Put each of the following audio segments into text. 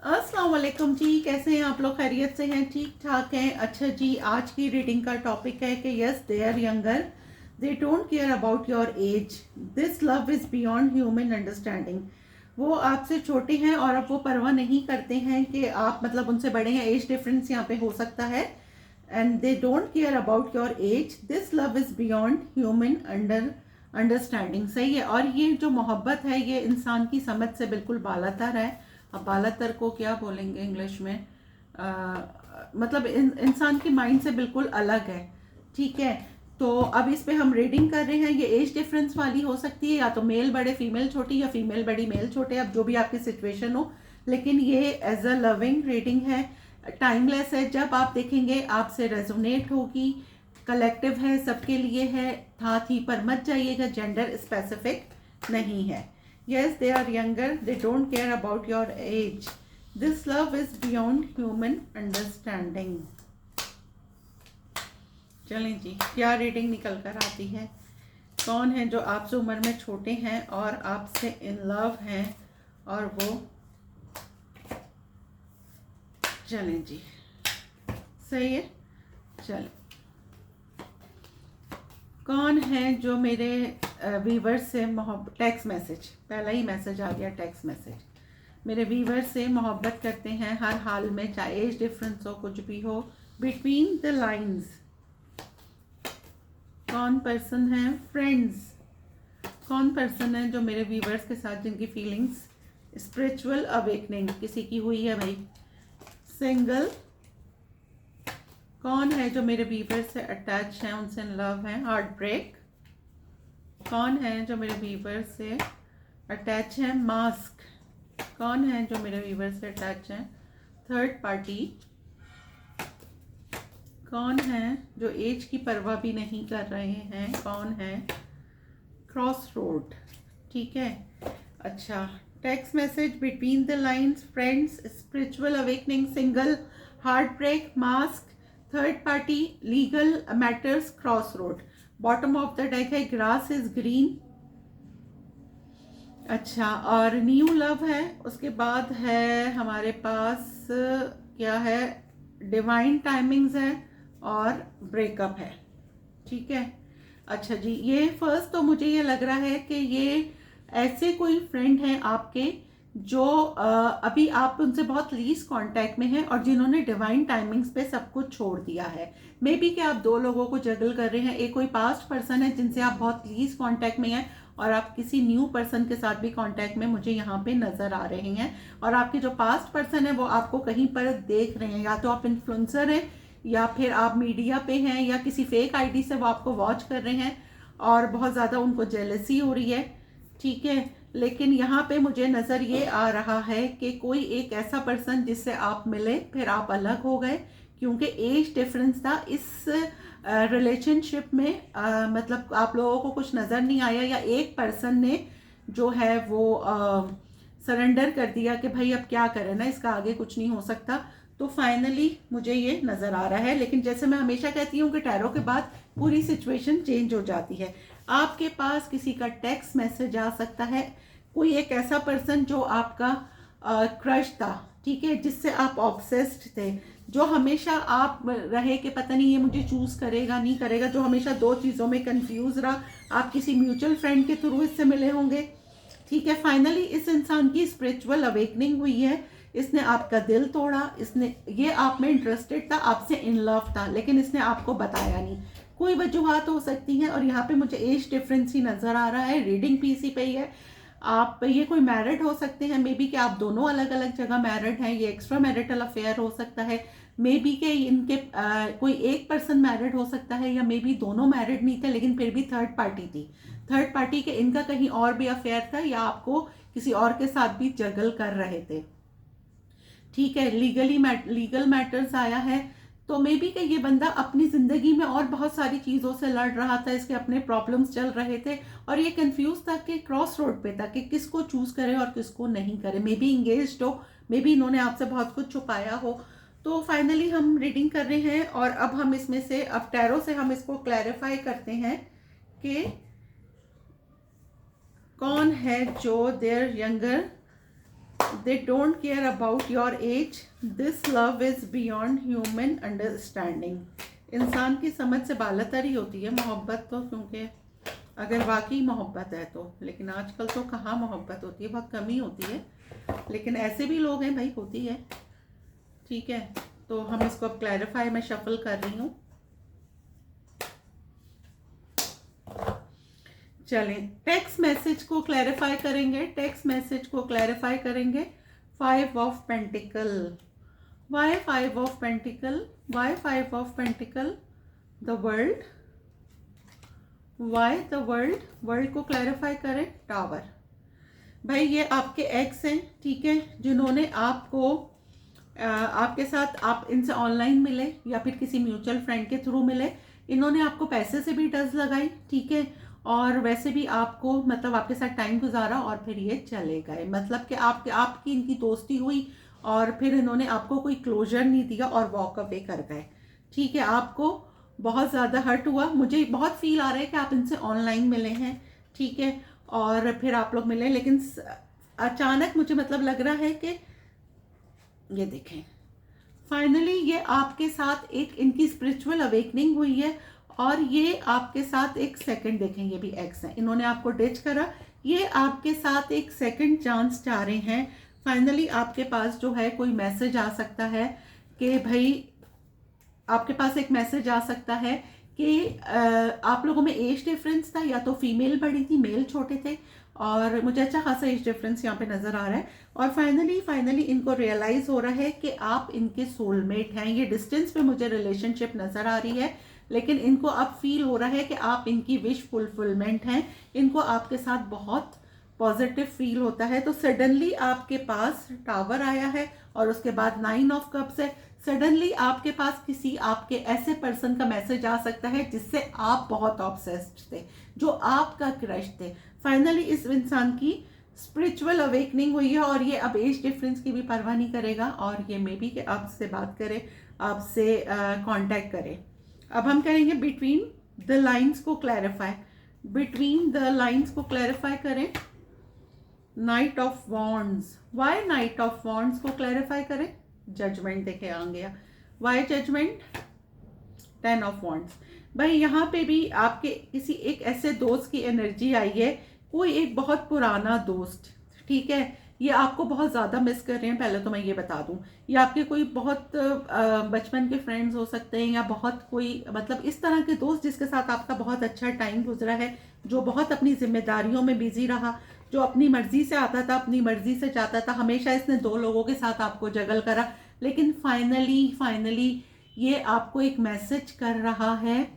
अस्सलाम वालेकुम जी, कैसे हैं आप लोग? खैरियत से हैं? ठीक ठाक हैं? अच्छा जी, आज की रीडिंग का टॉपिक है कि yes they are younger, they don't care about your age, this love is beyond human understanding. वो आपसे छोटे हैं और अब वो परवाह नहीं करते हैं कि आप मतलब उनसे बड़े हैं। एज डिफरेंस यहाँ पे हो सकता है। And they don't care about your age, this love is beyond human understanding. सही है। और ये जो मोहब्बत है ये इंसान की समझ से बिल्कुल बालातर है। अब बालातर को क्या बोलेंगे इंग्लिश में? मतलब इंसान की माइंड से बिल्कुल अलग है। ठीक है। तो अब इस पे हम रीडिंग कर रहे हैं। ये एज डिफरेंस वाली हो सकती है, या तो मेल बड़े फीमेल छोटी, या फीमेल बड़ी मेल छोटे, अब जो भी आपकी सिचुएशन हो। लेकिन ये एज अ लविंग रीडिंग है, टाइमलेस है। जब आप देखेंगे आपसे रेजोनेट होगी। कलेक्टिव है, सबके लिए है। था थी पर मत जाइएगा, जेंडर स्पेसिफिक नहीं है। Yes, they are younger. They don't care about your age. This love is beyond human understanding. चलें जी, क्या रीडिंग निकल कर आती है? कौन है जो आपसे उम्र में छोटे हैं और आपसे इन लव हैं और वो? चलें जी, सही है। चलें, कौन है जो मेरे वीवर से टेक्स्ट मैसेज, पहला ही मैसेज आ गया, टेक्स्ट मैसेज। मेरे वीवर से मोहब्बत करते हैं हर हाल में, चाहे एज डिफरेंस हो, कुछ भी हो। बिटवीन द लाइंस कौन पर्सन है? फ्रेंड्स। कौन पर्सन है जो मेरे वीवर्स के साथ, जिनकी फीलिंग्स स्पिरिचुअल अवेकनिंग किसी की हुई है भाई? सिंगल। कौन है जो मेरे वीवर से अटैच है, उनसे इन लव है? Heart break. कौन है जो मेरे वीवर से अटैच है? मास्क। कौन है जो मेरे वीवर से अटैच है? Third party. कौन है जो एज की परवाह भी नहीं कर रहे हैं? कौन है? Cross road. ठीक है। अच्छा, text message, between the lines, friends, spiritual awakening, single, heart break, mask, third party, legal matters, cross road. Bottom of the deck है ग्रास इज ग्रीन। अच्छा, और न्यू लव है। उसके बाद है हमारे पास क्या है? डिवाइन टाइमिंग्स है और ब्रेकअप है। ठीक है। अच्छा जी, ये फर्स्ट तो मुझे ये लग रहा है कि ये ऐसे कोई फ्रेंड हैं आपके जो अभी आप उनसे बहुत लीज कांटेक्ट में हैं और जिन्होंने डिवाइन टाइमिंग्स पे सब कुछ छोड़ दिया है। मे बी कि आप दो लोगों को जगल कर रहे हैं। एक कोई पास्ट पर्सन है जिनसे आप बहुत लीज कांटेक्ट में हैं, और आप किसी न्यू पर्सन के साथ भी कांटेक्ट में मुझे यहाँ पे नजर आ रहे हैं। और आपके जो पास्ट पर्सन है वो आपको कहीं पर देख रहे हैं, या तो आप इन्फ्लुएंसर हैं, या फिर आप मीडिया पे हैं, या किसी फेक आईडी से वो आपको वॉच कर रहे हैं और बहुत ज़्यादा उनको जेलसी हो रही है। ठीक है। लेकिन यहाँ पे मुझे नज़र ये आ रहा है कि कोई एक ऐसा पर्सन जिससे आप मिले, फिर आप अलग हो गए, क्योंकि एज डिफरेंस था इस रिलेशनशिप में। मतलब आप लोगों को कुछ नज़र नहीं आया, या एक पर्सन ने जो है वो सरेंडर कर दिया कि भाई अब क्या करें ना, इसका आगे कुछ नहीं हो सकता। तो फाइनली मुझे ये नज़र आ रहा है। लेकिन जैसे मैं हमेशा कहती हूँ कि टैरो के बाद पूरी सिचुएशन चेंज हो जाती है। आपके पास किसी का टेक्स्ट मैसेज आ सकता है, कोई एक ऐसा पर्सन जो आपका क्रश था, ठीक है, जिससे आप ऑब्सेस्ड थे, जो हमेशा आप रहे कि पता नहीं ये मुझे चूज करेगा नहीं करेगा, जो हमेशा दो चीज़ों में कंफ्यूज रहा। आप किसी म्यूचुअल फ्रेंड के थ्रू इससे मिले होंगे। ठीक है। फाइनली इस इंसान की स्पिरिचुअल अवेकनिंग हुई है। इसने आपका दिल तोड़ा, इसने ये आप में इंटरेस्टेड था, आपसे इन लव था, लेकिन इसने आपको बताया नहीं। कोई वजूहत हो सकती हैं, और यहाँ पे मुझे एज डिफरेंस ही नज़र आ रहा है। रीडिंग पीसी पे ही है। आप ये कोई मैरिड हो सकते हैं, मे बी कि आप दोनों अलग अलग जगह मैरिड हैं, ये एक्स्ट्रा मैरिटल अफेयर हो सकता है। मे बी के इनके कोई एक पर्सन मैरिड हो सकता है, या मे बी दोनों मैरिड नहीं थे लेकिन फिर भी थर्ड पार्टी थी। थर्ड पार्टी के इनका कहीं और भी अफेयर था, या आपको किसी और के साथ भी जगल कर रहे थे। ठीक है। लीगल मैटर्स आया है। तो मे बी कि ये बंदा अपनी जिंदगी में और बहुत सारी चीजों से लड़ रहा था, इसके अपने प्रॉब्लम्स चल रहे थे, और ये कंफ्यूज था कि क्रॉस रोड पे था कि किसको चूज करे और किसको नहीं करे। मे बी इंगेज्ड हो, मे बी इन्होंने आपसे बहुत कुछ छुपाया हो। तो फाइनली हम रीडिंग कर रहे हैं, और अब हम इसमें से, अब टैरो से हम इसको क्लैरिफाई करते हैं कि कौन है जो there younger They don't care about your age. This love is beyond human understanding. इंसान की समझ से बालातर ही होती है मोहब्बत तो, क्योंकि अगर वाकई मोहब्बत है तो। लेकिन आजकल तो कहाँ मोहब्बत होती है, बहुत कम ही होती है। लेकिन ऐसे भी लोग हैं भाई, होती है। ठीक है, तो हम इसको अब क्लैरिफाई में शफल कर रही हूँ। चलें, टेक्स्ट मैसेज को क्लैरिफाई करेंगे। टेक्स्ट मैसेज को क्लैरिफाई करेंगे। 5 of pentacle. Why 5 of pentacle? Why 5 of pentacle? The world. Why the world? World को क्लैरिफाई करें। टावर। भाई ये आपके एक्स हैं, ठीक है, जिन्होंने आपको आपके साथ, आप इनसे ऑनलाइन मिले या फिर किसी म्यूचुअल फ्रेंड के थ्रू मिले। इन्होंने आपको पैसे से भी टच लगाई, ठीक है, और वैसे भी आपको मतलब आपके साथ टाइम गुजारा और फिर ये चले गए। मतलब कि आपकी इनकी दोस्ती हुई और फिर इन्होंने आपको कोई क्लोजर नहीं दिया और वॉक अवे कर गए। ठीक है, आपको बहुत ज़्यादा हर्ट हुआ। मुझे बहुत फील आ रहा है कि आप इनसे ऑनलाइन मिले हैं, ठीक है, और फिर आप लोग मिले, लेकिन अचानक मुझे मतलब लग रहा है कि ये देखें, फाइनली ये आपके साथ एक इनकी स्पिरिचुअल अवेकनिंग हुई है और ये आपके साथ एक सेकंड, देखें ये भी एक्स है, इन्होंने आपको डिच करा, ये आपके साथ एक सेकंड चांस चाह रहे हैं। फाइनली आपके पास जो है कोई मैसेज आ सकता है कि भाई, आपके पास एक मैसेज आ सकता है कि आप लोगों में एज डिफरेंस था, या तो फीमेल बड़ी थी, मेल छोटे थे, और मुझे अच्छा खासा एज डिफरेंस यहाँ पे नज़र आ रहा है। और फाइनली इनको रियलाइज़ हो रहा है कि आप इनके सोलमेट हैं। ये डिस्टेंस पे मुझे रिलेशनशिप नज़र आ रही है, लेकिन इनको अब फील हो रहा है कि आप इनकी विश फुलफिलमेंट हैं। इनको आपके साथ बहुत पॉजिटिव फील होता है। तो सडनली आपके पास टावर आया है और उसके बाद 9 ऑफ कप्स है। सडनली आपके पास किसी आपके ऐसे पर्सन का मैसेज आ सकता है जिससे आप बहुत ऑब्सेस्ड थे, जो आपका क्रश थे। फाइनली इस इंसान की स्पिरिचुअल अवेकनिंग हुई है और ये अब एज डिफरेंस की भी परवाह नहीं करेगा और ये मे बी कि आपसे बात करे, आपसे कांटेक्ट करे। अब हम करेंगे बिटवीन द लाइंस को क्लैरिफाई। बिटवीन द लाइंस को क्लैरिफाई करें। Knight of wands. Why knight of wands को क्लैरिफाई करें। जजमेंट देखे आ गया। Why judgement? 10 of wands. भाई यहाँ पे भी आपके किसी एक ऐसे दोस्त की एनर्जी आई है, कोई एक बहुत पुराना दोस्त, ठीक है, ये आपको बहुत ज़्यादा मिस कर रहे हैं। पहले तो मैं ये बता दूं, ये आपके कोई बहुत बचपन के फ्रेंड्स हो सकते हैं, या बहुत कोई मतलब इस तरह के दोस्त जिसके साथ आपका बहुत अच्छा टाइम गुजरा है, जो बहुत अपनी जिम्मेदारियों में बिजी रहा, जो अपनी मर्जी से आता था, अपनी मर्जी से जाता था। हमेशा इसने 2 लोगों के साथ आपको जगल करा, लेकिन फाइनली ये आपको एक मैसेज कर रहा है।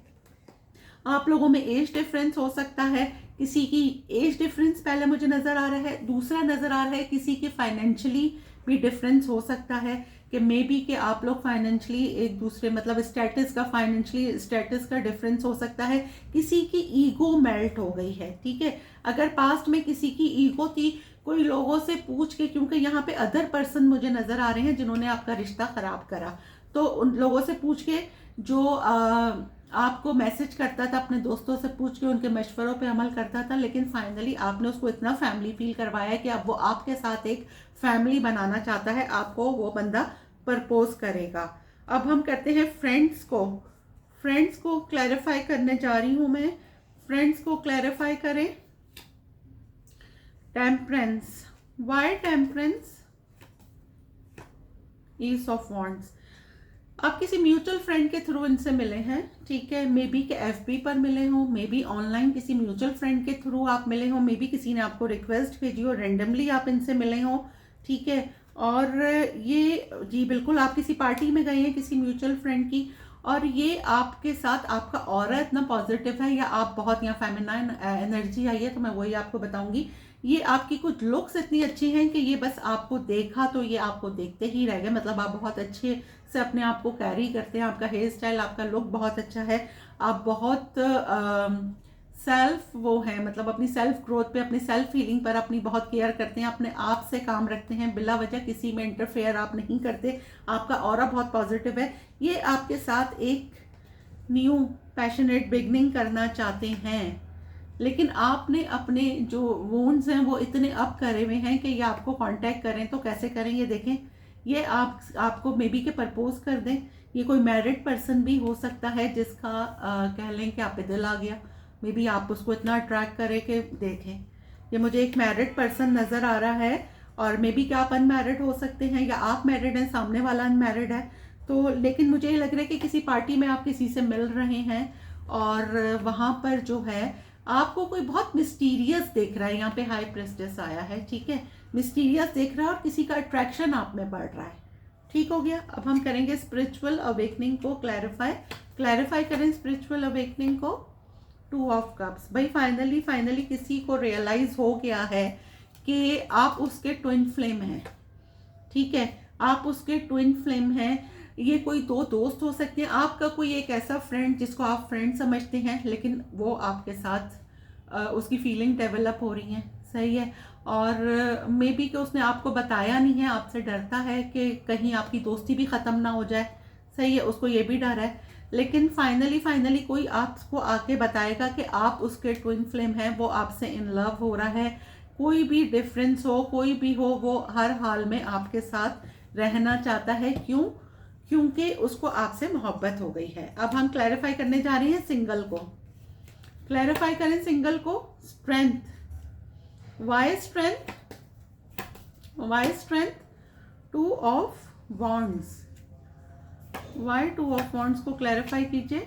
आप लोगों में एज डिफरेंस हो सकता है, किसी की एज डिफरेंस पहले मुझे नज़र आ रहा है, दूसरा नज़र आ रहा है किसी के फाइनेंशियली भी डिफरेंस हो सकता है कि मे बी कि आप लोग फाइनेंशियली एक दूसरे मतलब स्टेटस का, फाइनेंशियली स्टेटस का डिफरेंस हो सकता है। किसी की ईगो मेल्ट हो गई है, ठीक है, अगर पास्ट में किसी की ईगो थी, कोई लोगों से पूछ के, क्योंकि यहाँ पे अदर पर्सन मुझे नज़र आ रहे हैं जिन्होंने आपका रिश्ता ख़राब करा, तो उन लोगों से पूछ के जो आपको मैसेज करता था, अपने दोस्तों से पूछ के उनके मशवरों पे अमल करता था, लेकिन फाइनली आपने उसको इतना फैमिली फील करवाया कि अब वो आपके साथ एक फैमिली बनाना चाहता है, आपको वो बंदा प्रपोज करेगा। अब हम करते हैं फ्रेंड्स को। फ्रेंड्स को क्लैरिफाई करने जा रही हूँ मैं। फ्रेंड्स को क्लैरिफाई करें। Temperance. Why temperance? Ace of wands. आप किसी म्यूचुअल फ्रेंड के थ्रू इनसे मिले हैं, ठीक है, मे बी के FB पर मिले हों, मे बी ऑनलाइन किसी म्यूचुअल फ्रेंड के थ्रू आप मिले हों, मे बी किसी ने आपको रिक्वेस्ट भेजी हो, रेंडमली आप इनसे मिले हों, ठीक है, और ये जी बिल्कुल आप किसी पार्टी में गए हैं किसी म्यूचुअल फ्रेंड की, और ये आपके साथ आपका ऑरा इतना पॉजिटिव है, या आप बहुत यहाँ फेमिनाइन एनर्जी आई है, तो मैं वही आपको बताऊंगी। ये आपकी कुछ लुक्स इतनी अच्छी हैं कि ये बस आपको देखा तो ये आपको देखते ही रह गए। मतलब आप बहुत अच्छे से अपने आप को कैरी करते हैं, आपका हेयर स्टाइल, आपका लुक बहुत अच्छा है, आप बहुत सेल्फ वो है, मतलब अपनी सेल्फ ग्रोथ पे, अपनी सेल्फ हीलिंग पर अपनी बहुत केयर करते हैं, अपने आप से काम रखते हैं, बिला वजह किसी में इंटरफेयर आप नहीं करते, आपका ऑरा बहुत पॉजिटिव है। ये आपके साथ एक न्यू पैशनेट बिगनिंग करना चाहते हैं, लेकिन आपने अपने जो वोन्स हैं वो इतने अप करे हुए हैं कि ये आपको कांटेक्ट करें तो कैसे करें ये देखें। ये आपको मे बी के प्रपोज कर दें। ये कोई मैरिड पर्सन भी हो सकता है जिसका कह लें कि आप पे दिल आ गया, मे बी आप उसको इतना अट्रैक्ट करें कि देखें। ये मुझे एक मैरिड पर्सन नज़र आ रहा है, और मे बी कि आप अनमैरिड हो सकते हैं या आप मैरिड हैं, सामने वाला अनमैरिड है। तो लेकिन मुझे ये लग रहा है कि किसी पार्टी में आप किसी से मिल रहे हैं और वहाँ पर जो है आपको कोई बहुत मिस्टीरियस देख रहा है। यहाँ पे हाई प्रेस्टेस आया है, ठीक है, मिस्टीरियस देख रहा है और किसी का अट्रैक्शन आप में बढ़ रहा है। ठीक हो गया। अब हम करेंगे स्पिरिचुअल अवेकनिंग को क्लैरिफाई करें स्पिरिचुअल अवेकनिंग को। 2 ऑफ कप्स। भाई फाइनली किसी को रियलाइज हो गया है कि आप उसके ट्विन फ्लेम हैं, ठीक है, आप उसके ट्विन फ्लेम हैं। ये कोई 2 दोस्त हो सकते हैं, आपका कोई एक ऐसा फ्रेंड जिसको आप फ्रेंड समझते हैं, लेकिन वो आपके साथ उसकी फीलिंग डेवलप हो रही है, सही है। और मे बी कि उसने आपको बताया नहीं है, आपसे डरता है कि कहीं आपकी दोस्ती भी ख़त्म ना हो जाए, सही है, उसको ये भी डर है। लेकिन फाइनली कोई आपको आके बताएगा कि आप उसके ट्विन फ्लेम हैं, वो आपसे इन लव हो रहा है। कोई भी डिफरेंस हो, कोई भी हो, वो हर हाल में आपके साथ रहना चाहता है। क्यों? क्योंकि उसको आपसे मोहब्बत हो गई है। अब हम क्लैरिफाई करने जा रहे हैं सिंगल को। क्लैरिफाई करें सिंगल को। Strength, why strength, why strength, 2 of wands, why 2 of wands को क्लैरिफाई कीजिए।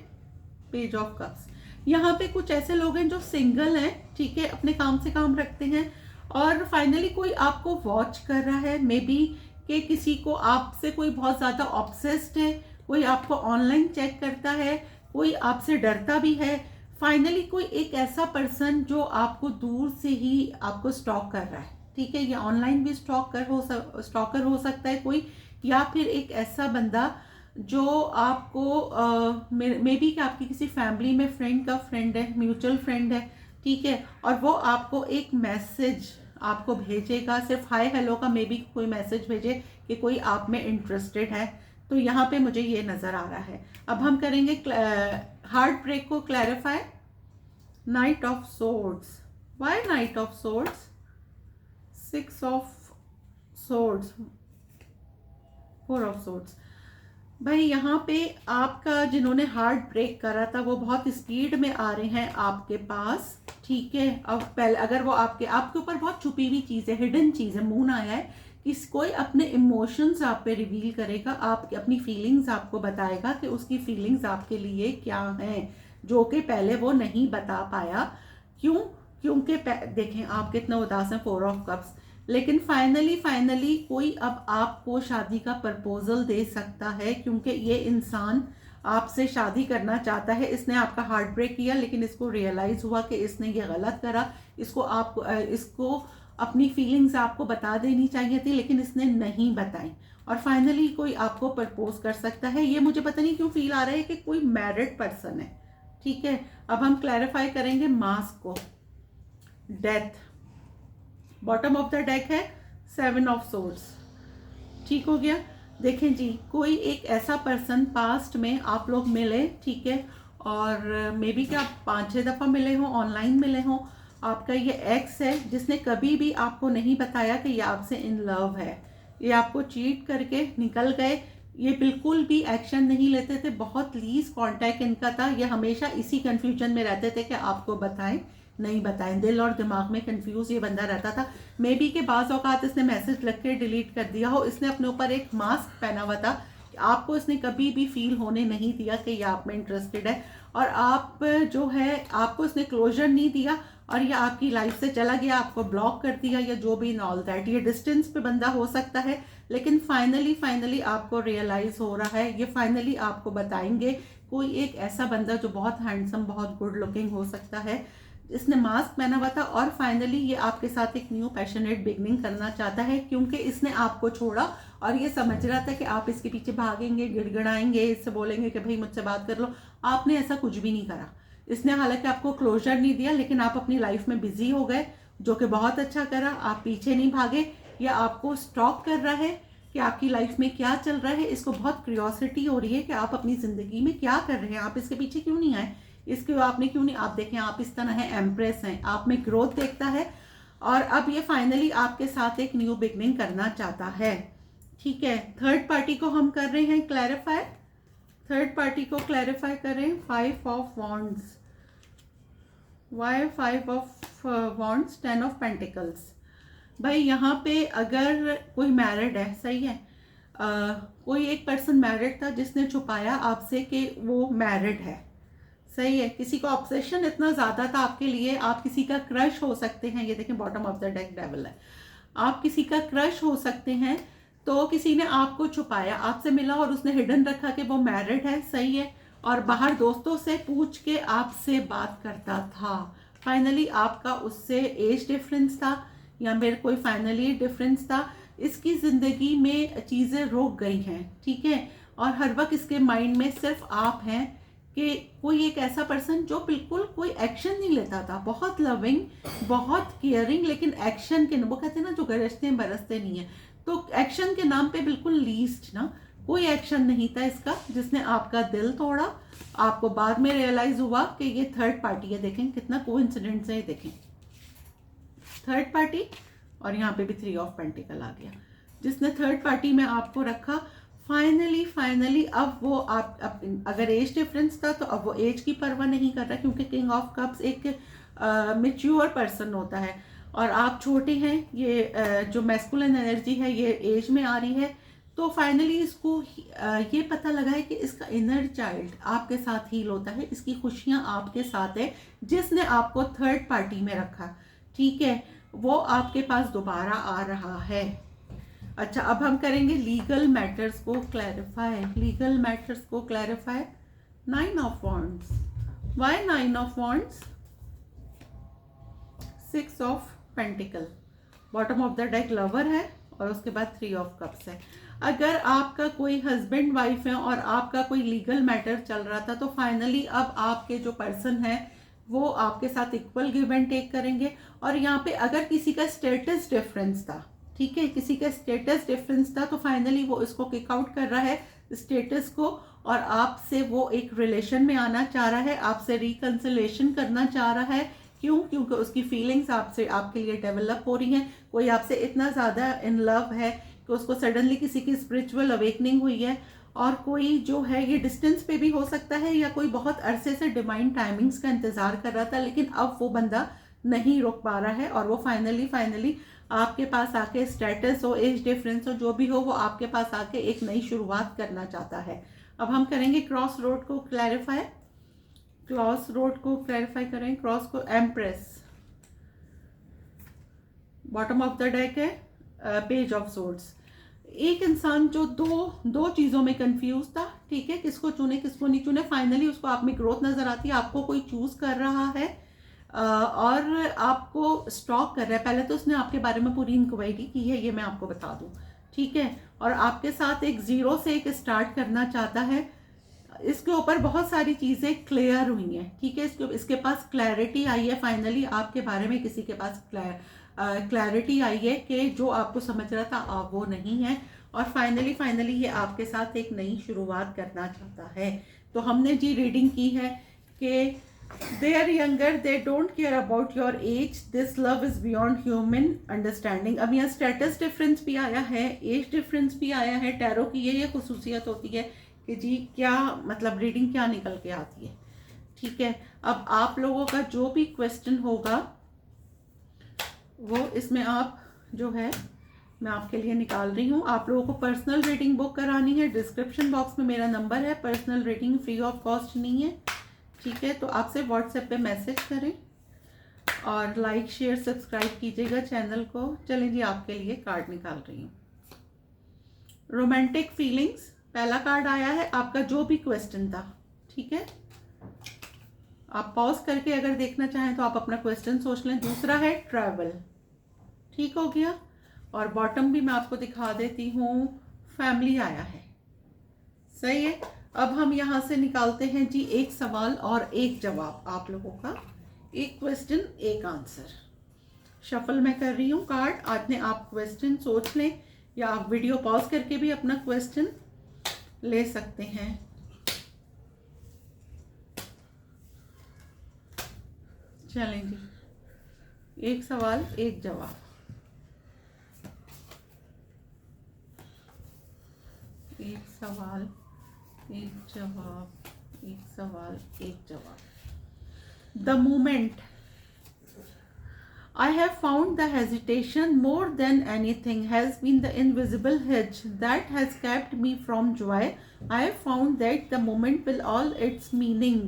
Page of cups. यहाँ पे कुछ ऐसे लोग हैं जो सिंगल हैं, ठीक है, अपने काम से काम रखते हैं, और फाइनली कोई आपको वॉच कर रहा है, मे बी कि किसी को आपसे कोई बहुत ज़्यादा ऑब्सेस्ड है, कोई आपको ऑनलाइन चेक करता है, कोई आपसे डरता भी है। फाइनली कोई एक ऐसा पर्सन जो आपको दूर से ही आपको स्टॉक कर रहा है, ठीक है, ये ऑनलाइन भी स्टॉकर हो सकता है कोई, या फिर एक ऐसा बंदा जो आपको मे बी कि आपकी किसी फैमिली में फ्रेंड का फ्रेंड है, म्यूचुअल फ्रेंड है, ठीक है, और वो आपको एक मैसेज आपको भेजेगा, सिर्फ हाय हेलो का मे बी कोई मैसेज भेजे कि कोई आप में इंटरेस्टेड है। तो यहाँ पे मुझे ये नज़र आ रहा है। अब हम करेंगे हार्ट ब्रेक को clarify. Knight of swords, why knight of swords, 6 of swords, 4 of swords. भाई यहाँ पे आपका जिन्होंने हार्ट ब्रेक करा था वो बहुत स्पीड में आ रहे हैं आपके पास, ठीक है। अब पहले अगर वो आपके ऊपर बहुत छुपी हुई चीज़ है, हिडन चीज़ है, मून आया है कि कोई अपने इमोशंस आप पे रिवील करेगा, आप अपनी फीलिंग्स आपको बताएगा कि उसकी फीलिंग्स आपके लिए क्या हैं, जो कि पहले वो नहीं बता पाया। क्यों? क्योंकि देखें आप कितना उदास हैं, 4 ऑफ कप्स। लेकिन फाइनली कोई अब आपको शादी का प्रपोजल दे सकता है, क्योंकि ये इंसान आपसे शादी करना चाहता है। इसने आपका हार्ट ब्रेक किया, लेकिन इसको रियलाइज हुआ कि इसने ये गलत करा। इसको अपनी फीलिंग्स आपको बता देनी चाहिए थी, लेकिन इसने नहीं बताई, और फाइनली कोई आपको प्रपोज कर सकता है। ये मुझे पता नहीं क्यों फील आ रहा है कि कोई मैरिड पर्सन है, ठीक है। अब हम क्लैरिफाई करेंगे मास्क को। Death, bottom of the deck है 7 ऑफ सोर्ड्स, ठीक हो गया। देखें जी, कोई एक ऐसा पर्सन पास्ट में आप लोग मिले, ठीक है, और मे बी कि आप 5-6 दफ़ा मिले हो, ऑनलाइन मिले हो। आपका ये एक्स है जिसने कभी भी आपको नहीं बताया कि ये आपसे इन लव है। ये आपको चीट करके निकल गए। ये बिल्कुल भी एक्शन नहीं लेते थे, बहुत लीज कांटेक्ट इनका था। ये हमेशा इसी कंफ्यूजन में रहते थे कि आपको बताएं नहीं बताएं, दिल और दिमाग में कंफ्यूज ये बंदा रहता था। मे बी के बाज़ औकात इसने मैसेज लिख के डिलीट कर दिया हो। इसने अपने ऊपर एक मास्क पहना हुआ था, आपको इसने कभी भी फील होने नहीं दिया कि ये आप में इंटरेस्टेड है, और आप जो है आपको इसने क्लोजर नहीं दिया, और ये आपकी लाइफ से चला गया, आपको ब्लॉक कर दिया, या जो भी इन ऑल दैट। ये डिस्टेंस पे बंदा हो सकता है, लेकिन फाइनली आपको रियलाइज हो रहा है। ये फाइनली आपको बताएंगे कोई एक ऐसा बंदा जो बहुत हैंडसम, बहुत गुड लुकिंग हो सकता है। इसने मास्क पहना हुआ था, और फाइनली ये आपके साथ एक न्यू पैशनेट बिगनिंग करना चाहता है, क्योंकि इसने आपको छोड़ा और ये समझ रहा था कि आप इसके पीछे भागेंगे, गिड़गिड़ाएंगे, इससे बोलेंगे कि भाई मुझसे बात कर लो। आपने ऐसा कुछ भी नहीं करा। इसने हालांकि आपको क्लोजर नहीं दिया, लेकिन आप अपनी लाइफ में बिजी हो गए, जो कि बहुत अच्छा करा। आप पीछे नहीं भागे, या आपको स्टॉक कर रहा है कि आपकी लाइफ में क्या चल रहा है। इसको बहुत क्यूरियोसिटी हो रही है कि आप अपनी ज़िंदगी में क्या कर रहे हैं, आप इसके पीछे क्यों नहीं आए। इसके आपने क्यों नहीं, आप देखें आप इस तरह है, एम्प्रेस हैं, आप में ग्रोथ देखता है और अब ये फाइनली आपके साथ एक न्यू बिगनिंग करना चाहता है। ठीक है, थर्ड पार्टी को हम कर रहे हैं क्लैरिफाई, थर्ड पार्टी को क्लैरिफाई करें। 5 of wands, why 5 of wands, 10 of pentacles. भाई यहाँ पे अगर कोई मैरिड है, सही है, कोई एक पर्सन मैरिड था जिसने छुपाया आपसे कि वो मैरिड है, सही है, किसी को ऑब्सेशन इतना ज़्यादा था आपके लिए, आप किसी का क्रश हो सकते हैं, ये देखें bottom of the deck devil है, आप किसी का क्रश हो सकते हैं, तो किसी ने आपको छुपाया, आपसे मिला और उसने हिडन रखा कि वो मैरिड है, सही है, और बाहर दोस्तों से पूछ के आपसे बात करता था। फाइनली आपका उससे एज डिफरेंस था या फिर कोई फाइनली डिफरेंस था, इसकी ज़िंदगी में चीज़ें रुक गई हैं, ठीक है, और हर वक्त इसके माइंड में सिर्फ आप हैं कि कोई एक ऐसा पर्सन जो बिल्कुल कोई एक्शन नहीं लेता था, बहुत लविंग, बहुत केयरिंग, लेकिन एक्शन के, वो कहते हैं ना जो गरजते हैं बरसते नहीं है, तो एक्शन के नाम पे बिल्कुल लीस्ट ना, कोई एक्शन नहीं था इसका, जिसने आपका दिल तोड़ा। आपको बाद में रियलाइज हुआ कि ये थर्ड पार्टी है, देखें कितना कोइंसिडेंस है, देखें थर्ड पार्टी, और यहाँ पे भी 3 ऑफ पेंटिकल आ गया, जिसने थर्ड पार्टी में आपको रखा। फाइनली अब वो आप अगर एज डिफरेंस था तो अब वो एज की परवाह नहीं कर रहा, क्योंकि किंग ऑफ कप्स एक मैच्योर पर्सन होता है और आप छोटे हैं, ये जो मैस्कुलिन एनर्जी है ये एज में आ रही है। तो फाइनली इसको ये पता लगा है कि इसका इनर चाइल्ड आपके साथ हील होता है, इसकी खुशियाँ आपके साथ है, जिसने आपको थर्ड पार्टी में रखा, ठीक है, वो आपके पास दोबारा आ रहा है। अच्छा, अब हम करेंगे लीगल मैटर्स को क्लैरिफाई, लीगल मैटर्स को clarify. 9 of wands, why 9 of wands, 6 of pentacle, bottom of the deck lover है और उसके बाद 3 ऑफ कप्स है। अगर आपका कोई हस्बैंड वाइफ है और आपका कोई लीगल मैटर चल रहा था, तो फाइनली अब आपके जो पर्सन है वो आपके साथ इक्वल गिव एंड टेक करेंगे। और यहाँ पे अगर किसी का स्टेटस डिफरेंस था, ठीक है, किसी का स्टेटस डिफरेंस था, तो फाइनली वो इसको किक आउट कर रहा है स्टेटस को, और आपसे वो एक रिलेशन में आना चाह रहा है, आपसे रिकंसिलेशन करना चाह रहा है। क्यों? क्योंकि उसकी फीलिंग्स आपसे, आपके लिए डेवलप हो रही हैं। कोई आपसे इतना ज़्यादा इन लव है कि उसको सडनली किसी की स्पिरिचुअल अवेकनिंग हुई है, और कोई जो है ये डिस्टेंस पे भी हो सकता है, या कोई बहुत अरसे से डिवाइन टाइमिंग्स का इंतज़ार कर रहा था, लेकिन अब वो बंदा नहीं रुक पा रहा है, और वो फाइनली आपके पास आके, स्टेटस हो, एज डिफरेंस हो, जो भी हो, वो आपके पास आके एक नई शुरुआत करना चाहता है। अब हम करेंगे क्रॉस रोड को क्लैरिफाई, क्रॉस रोड को क्लैरिफाई करें। क्रॉस को empress, bottom of the deck है पेज ऑफ सोर्ड्स। एक इंसान जो दो चीज़ों में कंफ्यूज था, ठीक है, किसको चुने किसको नहीं चुने, फाइनली उसको आप में ग्रोथ नजर आती है, आपको कोई चूज कर रहा है और आपको स्टॉक कर रहा है। पहले तो उसने आपके बारे में पूरी इंक्वायरी की है, ये मैं आपको बता दूं, ठीक है, और आपके साथ एक जीरो से एक स्टार्ट करना चाहता है। इसके ऊपर बहुत सारी चीज़ें क्लियर हुई हैं, ठीक है, इसके पास क्लैरिटी आई है, फाइनली आपके बारे में किसी के पास क्लैरिटी आई है कि जो आपको समझ रहा था आप वो नहीं है, और फाइनली ये आपके साथ एक नई शुरुआत करना चाहता है। तो हमने जी रीडिंग की है कि they are younger, they don't care about your age, this love is beyond human understanding। अब यहाँ स्टेटस डिफरेंस भी आया है, एज डिफरेंस भी आया है। टैरो की ये खुसूसियत होती है कि जी क्या मतलब रीडिंग क्या निकल के आती है, ठीक है। अब आप लोगों का जो भी क्वेश्चन होगा वो इसमें आप जो है मैं आपके लिए निकाल रही हूँ। आप लोगों को पर्सनल रीडिंग बुक करानी है, डिस्क्रिप्शन बॉक्स में मेरा नंबर है, personal reading free of cost नहीं है, ठीक है, तो आपसे व्हाट्सएप पे मैसेज करें और लाइक शेयर सब्सक्राइब कीजिएगा चैनल को। चलें जी, आपके लिए कार्ड निकाल रही हूँ। रोमांटिक फीलिंग्स पहला कार्ड आया है, आपका जो भी क्वेश्चन था, ठीक है, आप पॉज करके अगर देखना चाहें तो आप अपना क्वेश्चन सोच लें। दूसरा है ट्रैवल, ठीक हो गया, और बॉटम भी मैं आपको दिखा देती हूँ, फैमिली आया है, सही है। अब हम यहाँ से निकालते हैं जी एक सवाल और एक जवाब, आप लोगों का एक क्वेश्चन एक आंसर। शफल मैं कर रही हूँ कार्ड, आपने आप क्वेश्चन सोच लें या आप वीडियो पॉज करके भी अपना क्वेश्चन ले सकते हैं। चलें जी, एक सवाल एक जवाब। एक सवाल एक जवाब, एक सवाल एक जवाब। The moment I have found the hesitation more than anything has been the invisible hedge that has kept me from joy. I have found that the moment with all its meaning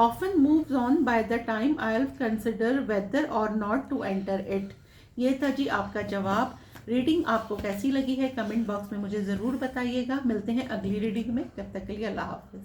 often moves on by the time I'll consider whether or not to enter it. ये था जी आपका जवाब। Reading आपको कैसी लगी है comment box में मुझे ज़रूर बताइएगा। मिलते हैं अगली रीडिंग में, तब तक के लिए अल्लाह हाफिज़।